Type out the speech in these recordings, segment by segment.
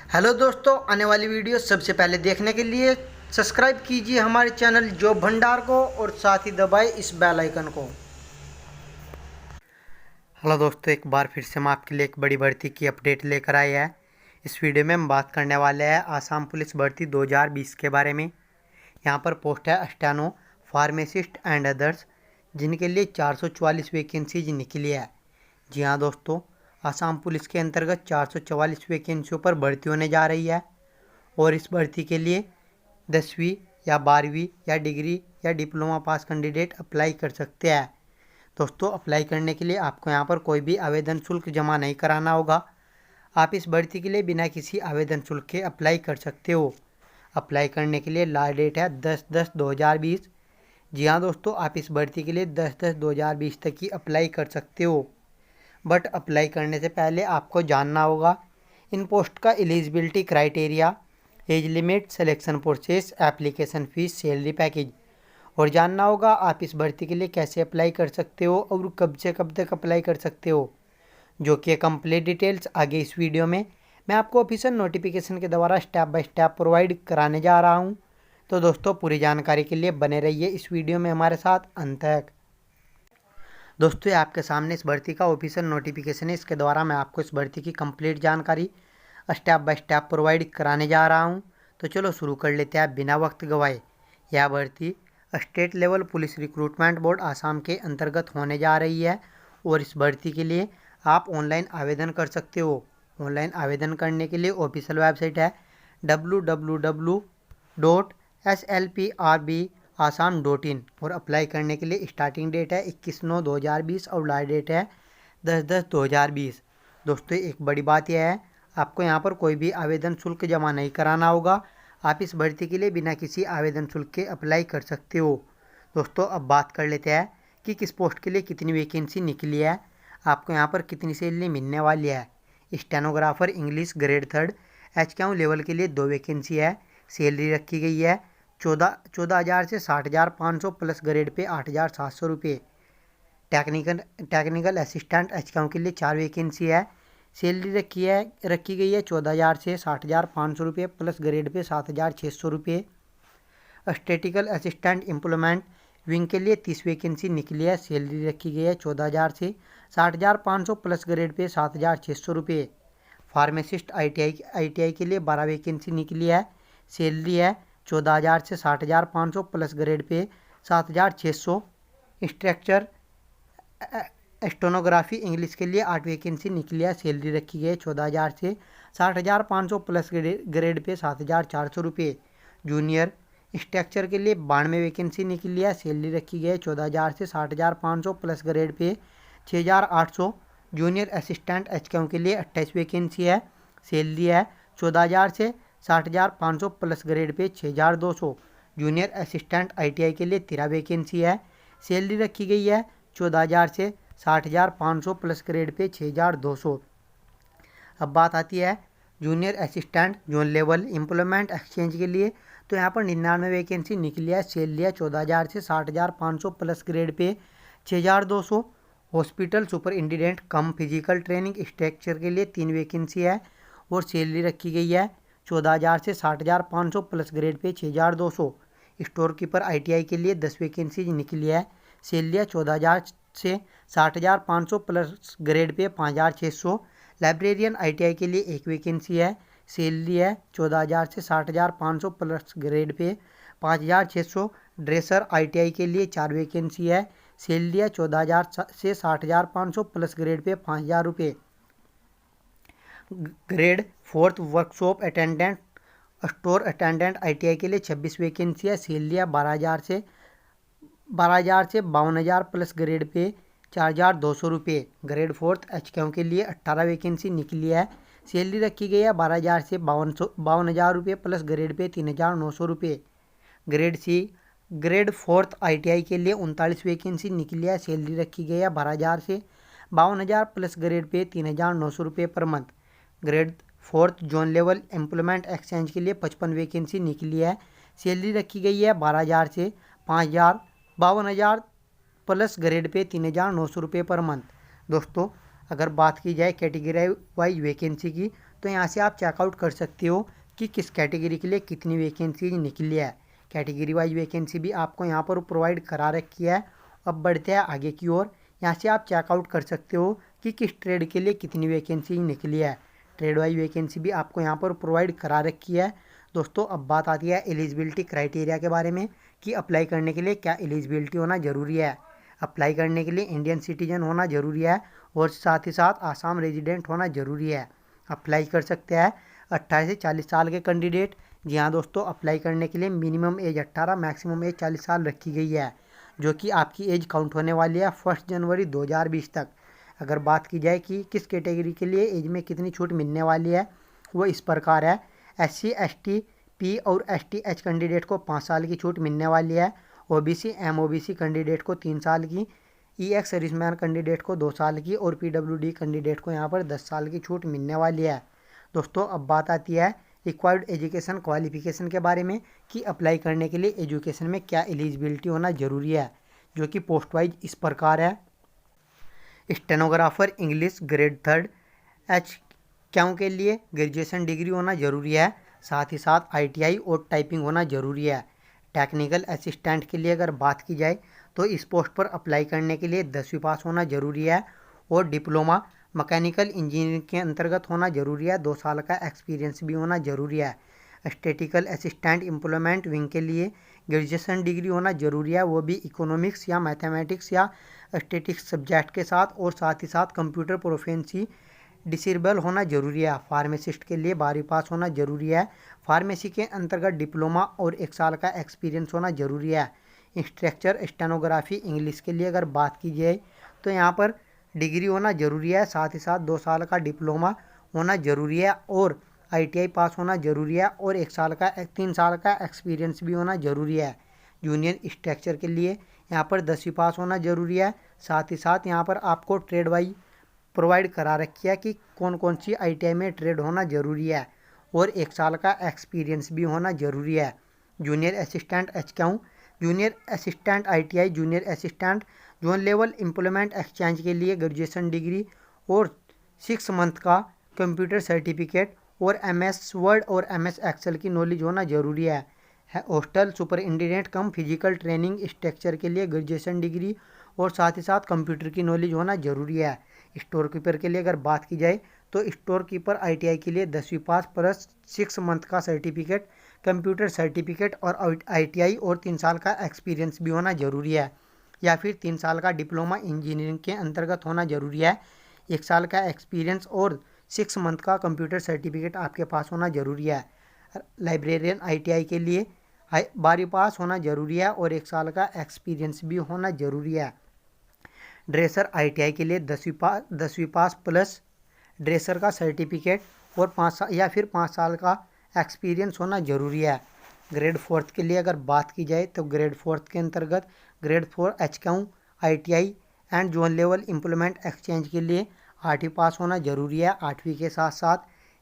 Hello दोस्तों, आने वाली वीडियो सबसे पहले देखने के लिए सब्सक्राइब कीजिए हमारे चैनल जॉब भंडार को और साथ ही दबाएं इस बेल आइकन को। हेलो दोस्तों, एक बार फिर से हम आपके लिए एक बड़ी भर्ती की अपडेट लेकर आए हैं। इस वीडियो में हम बात करने वाले हैं आसाम पुलिस भर्ती 2020 के बारे में। यहाँ पर पोस्ट है स्टेनो, फार्मासिस्ट एंड अदर्स, जिनके लिए 444 वैकेंसीज निकली है। जी हाँ दोस्तों, आसाम पुलिस के अंतर्गत 444 वैकेंसियों पर भर्ती होने जा रही है और इस भर्ती के लिए 10वीं या 12वीं या डिग्री या डिप्लोमा पास कैंडिडेट अप्लाई कर सकते हैं। दोस्तों, अप्लाई करने के लिए आपको यहाँ पर कोई भी आवेदन शुल्क जमा नहीं कराना होगा। आप इस भर्ती के लिए बिना किसी आवेदन शुल्क के अप्लाई कर सकते हो। अप्लाई करने के लिए लास्ट डेट है 10/10/2020। जी हाँ दोस्तों, आप इस भर्ती के लिए 10/10/2020 तक ही अप्लाई कर सकते हो। बट अप्लाई करने से पहले आपको जानना होगा इन पोस्ट का eligibility criteria, age limit, selection process, application fees, salary package, और जानना होगा आप इस भर्ती के लिए कैसे अप्लाई कर सकते हो और कब से कब तक अप्लाई कर सकते हो, जो कि कंप्लीट डिटेल्स आगे इस वीडियो में मैं आपको ऑफिशियल नोटिफिकेशन के द्वारा स्टेप बाय स्टेप प्रोवाइड कराने जा रहा हूं। तो दोस्तों, पूरी जानकारी के लिए बने रहिए इस वीडियो में हमारे साथ अंत तक। दोस्तों, ये आपके सामने इस भर्ती का ऑफिशियल नोटिफिकेशन है। इसके द्वारा मैं आपको इस भर्ती की कंप्लीट जानकारी स्टेप बाय स्टेप प्रोवाइड कराने जा रहा हूं। तो चलो शुरू कर लेते हैं बिना वक्त गवाए। यह भर्ती state level police recruitment board Assam के अंतर्गत होने जा रही है और इस भर्ती के लिए आप ऑनलाइन आवेदन कर सकते हो। ऑनलाइन आवेदन करने के लिए ऑफिशियल वेबसाइट है www.slprb.assam.in और अप्लाई करने के लिए स्टार्टिंग डेट है 21/9/2020 और लास्ट डेट है 10/10/2020। दोस्तों, एक बड़ी बात यह है, आपको यहाँ पर कोई भी आवेदन शुल्क जमा नहीं कराना होगा। आप इस भर्ती के लिए बिना किसी आवेदन शुल्क के अप्लाई कर सकते हो। दोस्तों, अब बात कर लेते हैं कि किस पोस्ट के लिए कितनी वैकेंसी निकली है, आपको यहाँ पर कितनी सैलरी मिलने वाली है। Stenographer English grade 3 HQ level के लिए 2 वैकेंसी है। सैलरी रखी गई है 14,000 से 60,500 प्लस ग्रेड पे 8,700 रुपये। टेक्निकल असिस्टेंट HQ के लिए 4 वैकेंसी है। सैलरी रखी गई है 14,000 से 60,500 रुपये प्लस ग्रेड पे 7,600 रुपये। स्टैटिकल असिस्टेंट एम्प्लॉयमेंट विंग के लिए 30 वैकेंसी निकली है। सैलरी रखी गई है 14,000 से 60,500 प्लस ग्रेड पे 7,600 रुपये। फार्मासिस्ट ITI के लिए 12 वैकेंसी निकली है। सैलरी है 14,000 से 60,500 प्लस ग्रेड पे 7,600। स्ट्रक्चर स्टेनोग्राफी इंग्लिश के लिए 8 वैकेंसी निकली है। सैलरी रखी गई है 14,000 से 60,500 प्लस ग्रेड पे 7,400 रुपये। जूनियर स्ट्रक्चर के लिए 92 वैकेंसी निकली है। सैलरी रखी गई है 14,000 से 60,500 प्लस ग्रेड पे 6,800। जूनियर असिस्टेंट HQ के लिए 28 वैकेंसी है। सैलरी है 14,000 से 60,500 plus grade pay 6,200। Junior assistant ITI के लिए 13 वैकेंसी है। सैलरी रखी गई है 14,000 से 60,500 प्लस ग्रेड पे 6,200। अब बात आती है junior assistant zone level employment exchange के लिए। तो यहाँ पर 99 वैकेंसी निकली है। सैलरी है 14,000 से 60,500 plus grade pay 6,200। Hospital superintendent cum physical training structure के लिए 3 वैकेंसी है और सैलरी रखी गई है 14,000 से 60,500 plus grade pay 6,200। Store keeper ITI के लिए 10 वैकेंसी निकली है। सैलरी है 14,000 से 60,500 प्लस ग्रेड पे 5,600। लाइब्रेरियन ITI के लिए 1 वैकेंसी है। सैलरी है 14,000 से 60,500 प्लस ग्रेड पे 5,600। ड्रेसर ITI के लिए 4 वैकेंसी है। सैलरी है 14,000 से 60,500 प्लस ग्रेड पे 5,000 रुपये। Grade 4 workshop attendant store attendant ITI के लिए 26 वैकेंसी है। सैलरी है 12,000 से 52,000 प्लस ग्रेड पे 4,200 रुपये। ग्रेड 4 HQ के लिए 18 वैकेंसी निकली है। सैलरी रखी गई है 12,000 से 52,000 रुपये प्लस ग्रेड पे 3,900 रुपये। ग्रेड 4 ITI के लिए 39 वैकेंसी निकली है। सैलरी रखी गई है 12,000 से 52,000 प्लस ग्रेड पे 3,900 रुपये per month. Grade 4 zone level employment exchange के लिए 55 वैकेंसी निकली है। सैलरी रखी गई है 12,000 से 52,000 प्लस ग्रेड पे 3,900 रुपये पर मंथ। दोस्तों, अगर बात की जाए कैटेगरी वाइज वैकेंसी की, तो यहाँ से आप चेकआउट कर सकते हो कि किस कैटेगरी के लिए कितनी वैकेंसी निकली है। कैटेगरी वाइज वैकेंसी भी आपको यहाँ पर प्रोवाइड करा रखी है। अब बढ़ते हैं आगे की ओर। यहाँ से आप चेकआउट कर सकते हो कि किस ट्रेड के लिए कितनी वैकेंसी निकली है। ट्रेड वाइज वैकेंसी भी आपको यहाँ पर प्रोवाइड करा रखी है। दोस्तों अब बात आती है एलिजिबिलिटी क्राइटेरिया के बारे में कि अप्लाई करने के लिए क्या एलिजिबिलिटी होना ज़रूरी है। अप्लाई करने के लिए इंडियन सिटीजन होना ज़रूरी है और साथ ही साथ आसाम रेजिडेंट होना ज़रूरी है। अप्लाई कर सकते हैं 28 से 40 साल के कैंडिडेट। जी हाँ दोस्तों, अप्लाई करने के लिए मिनिमम एज 18, मैक्सिमम एज 40 साल रखी गई है, जो कि आपकी एज काउंट होने वाली है 1 जनवरी 2020 तक। अगर बात की जाए कि किस कैटेगरी के लिए एज में कितनी छूट मिलने वाली है, वो इस प्रकार है। SC, ST, P और STH कैंडिडेट को 5 साल की छूट मिलने वाली है। OBC, MOBC कैंडिडेट को 3 साल की, EX सर्विसमैन कैंडिडेट को 2 साल की और PWD कैंडिडेट को यहाँ पर 10 साल की छूट मिलने वाली है। दोस्तों अब बात आती है रिक्वायर्ड एजुकेशन क्वालिफिकेशन के बारे में कि अप्लाई करने के लिए एजुकेशन में क्या एलिजिबिलिटी होना ज़रूरी है, जो कि पोस्ट वाइज इस प्रकार है। स्टेनोग्राफर इंग्लिश ग्रेड 3 HQ के लिए ग्रेजुएशन डिग्री होना ज़रूरी है। साथ ही साथ ITI और टाइपिंग होना ज़रूरी है। टेक्निकल असिस्टेंट के लिए अगर बात की जाए तो इस पोस्ट पर अप्लाई करने के लिए 10वीं पास होना ज़रूरी है और डिप्लोमा मैकेनिकल इंजीनियरिंग के अंतर्गत होना ज़रूरी है। 2 साल का एक्सपीरियंस भी होना ज़रूरी है। स्टैटिकल असिस्टेंट एम्प्लॉयमेंट विंग के लिए ग्रेजुएशन डिग्री होना ज़रूरी है, वो भी इकोनॉमिक्स या मैथमेटिक्स या स्टैटिक्स सब्जेक्ट के साथ, और साथ ही साथ कंप्यूटर प्रोफिशिएंसी डिसेबल होना ज़रूरी है। फार्मासिस्ट के लिए 12वीं पास होना ज़रूरी है। फार्मेसी के अंतर्गत डिप्लोमा और 1 साल का एक्सपीरियंस होना ज़रूरी है। इंस्ट्रक्चर स्टेनोग्राफी इंग्लिश के लिए अगर बात की जाए तो यहाँ पर डिग्री होना ज़रूरी है। साथ ही साथ 2 साल का डिप्लोमा होना ज़रूरी है और ITI पास होना ज़रूरी है और 3 साल का एक्सपीरियंस भी होना ज़रूरी है। जूनियर स्ट्रक्चर के लिए यहाँ पर 10वीं पास होना ज़रूरी है। साथ ही साथ यहाँ पर आपको ट्रेड वाइज प्रोवाइड करा रखी है कि कौन कौन सी ITI में ट्रेड होना ज़रूरी है और 1 साल का एक्सपीरियंस भी होना ज़रूरी है। Junior assistant HQ, junior assistant ITI, junior assistant zone level employment exchange के लिए ग्रेजुएशन डिग्री और 6 मंथ का कंप्यूटर सर्टिफिकेट और MS वर्ड और MS एक्सेल की नॉलेज होना ज़रूरी है। Hostel superintendent cum physical training structure के लिए ग्रेजुएशन डिग्री और साथ ही साथ कंप्यूटर की नॉलेज होना ज़रूरी है। स्टोर कीपर के लिए अगर बात की जाए तो स्टोर कीपर ITI के लिए 10वीं पास प्लस 6 मंथ का सर्टिफिकेट, कंप्यूटर सर्टिफिकेट और ITI और 3 साल का एक्सपीरियंस भी होना ज़रूरी है, या फिर 3 साल का डिप्लोमा इंजीनियरिंग के अंतर्गत होना ज़रूरी है। 1 साल का एक्सपीरियंस और 6 मंथ का कंप्यूटर सर्टिफिकेट आपके पास होना ज़रूरी है। लाइब्रेरियन ITI के लिए 12वीं पास होना ज़रूरी है और 1 साल का एक्सपीरियंस भी होना ज़रूरी है। ड्रेसर ITI के लिए 10वीं पास प्लस ड्रेसर का सर्टिफिकेट और 5 साल का एक्सपीरियंस होना ज़रूरी है। ग्रेड 4 के लिए अगर बात की जाए तो ग्रेड 4 के अंतर्गत grade 4 HQ, ITI and zone level employment exchange के लिए 8वीं पास होना ज़रूरी है। 8वीं के साथ साथ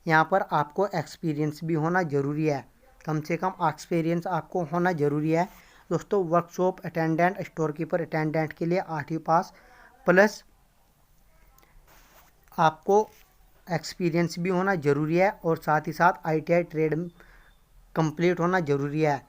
यहाँ पर आपको एक्सपीरियंस भी होना ज़रूरी है, कम से कम एक्सपीरियंस आपको होना ज़रूरी है। दोस्तों workshop attendant, store keeper attendant के लिए 8वीं पास प्लस आपको एक्सपीरियंस भी होना ज़रूरी है और साथ ही साथ ITI ट्रेड कंप्लीट होना ज़रूरी है।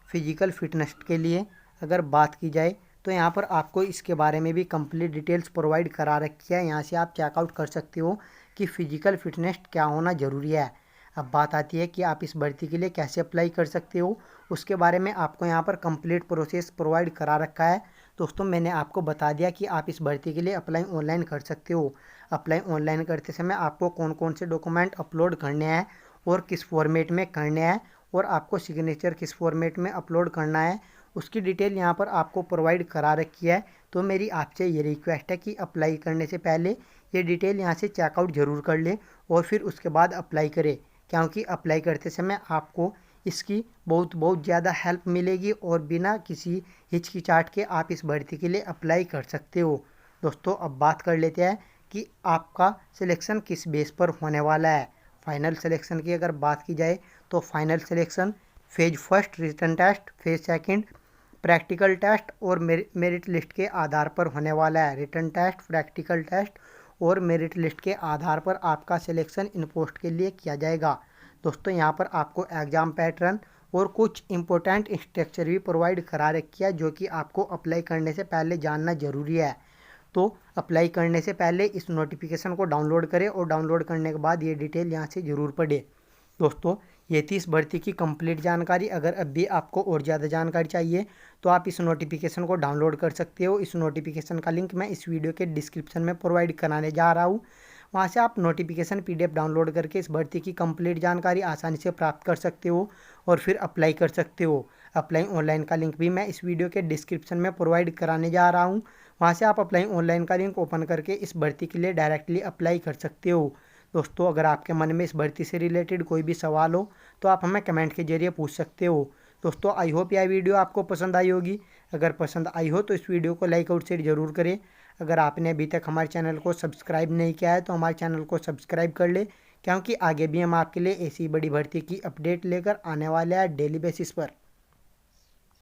फिजिकल फिटनेस के लिए अगर बात की जाए तो यहाँ पर आपको इसके बारे में भी कंप्लीट डिटेल्स प्रोवाइड करा रखी है। यहाँ से आप चेकआउट कर सकते हो कि फ़िजिकल फिटनेस क्या होना ज़रूरी है। अब बात आती है कि आप इस भर्ती के लिए कैसे अप्लाई कर सकते हो, उसके बारे में आपको यहाँ पर कंप्लीट प्रोसेस प्रोवाइड करा रखा है। दोस्तों मैंने आपको बता दिया कि आप इस भर्ती के लिए अप्लाई ऑनलाइन कर सकते हो। अप्लाई ऑनलाइन करते समय आपको कौन कौन से डॉक्यूमेंट अपलोड करने हैं और किस फॉर्मेट में करने हैं और आपको सिग्नेचर किस फॉर्मेट में अपलोड करना है, उसकी डिटेल यहाँ पर आपको प्रोवाइड करा रखी है। तो मेरी आपसे ये रिक्वेस्ट है कि अप्लाई करने से पहले ये डिटेल यहाँ से चेकआउट ज़रूर कर ले और फिर उसके बाद अप्लाई करें, क्योंकि अप्लाई करते समय आपको इसकी बहुत ज़्यादा हेल्प मिलेगी और बिना किसी हिचकिचाहट के आप इस भर्ती के लिए अप्लाई कर सकते हो। दोस्तों अब बात कर लेते हैं कि आपका सिलेक्शन किस बेस पर होने वाला है। फाइनल सिलेक्शन की अगर बात की जाए तो final selection phase 1 written test, phase 2 practical test और मेरिट लिस्ट के आधार पर होने वाला है। रिटन टेस्ट, प्रैक्टिकल टेस्ट और मेरिट लिस्ट के आधार पर आपका सिलेक्शन इन पोस्ट के लिए किया जाएगा। दोस्तों यहाँ पर आपको एग्ज़ाम पैटर्न और कुछ इम्पोर्टेंट इंस्ट्रक्चर भी प्रोवाइड करा रखी है जो कि आपको अप्लाई करने से पहले जानना ज़रूरी है। तो अप्लाई करने से पहले इस नोटिफिकेशन को डाउनलोड करें और डाउनलोड करने के बाद ये डिटेल यहाँ से ज़रूर पढ़ें। दोस्तों ये थी इस भर्ती की कंप्लीट जानकारी। अगर अब भी आपको और ज़्यादा जानकारी चाहिए तो आप इस नोटिफिकेशन को डाउनलोड कर सकते हो। इस नोटिफिकेशन का लिंक मैं इस वीडियो के डिस्क्रिप्शन में प्रोवाइड कराने जा रहा हूँ। वहाँ से आप नोटिफिकेशन PDF डाउनलोड करके इस भर्ती की कंप्लीट जानकारी आसानी से प्राप्त कर सकते हो और फिर अप्लाई कर सकते हो। अप्लाई ऑनलाइन का लिंक भी मैं इस वीडियो के डिस्क्रिप्शन में प्रोवाइड कराने जा रहा हूँ। वहाँ से आप अप्लाई ऑनलाइन का लिंक ओपन करके इस भर्ती के लिए डायरेक्टली अप्लाई कर सकते हो। दोस्तों अगर आपके मन में इस भर्ती से रिलेटेड कोई भी सवाल हो तो आप हमें कमेंट के जरिए पूछ सकते हो। दोस्तों आई होप यह वीडियो आपको पसंद आई होगी। अगर पसंद आई हो तो इस वीडियो को लाइक और शेयर जरूर करें। अगर आपने अभी तक हमारे चैनल को सब्सक्राइब नहीं किया है तो हमारे चैनल को सब्सक्राइब कर ले, क्योंकि आगे भी हम आपके लिए ऐसी बड़ी भर्ती की अपडेट लेकर आने वाले हैं डेली बेसिस पर।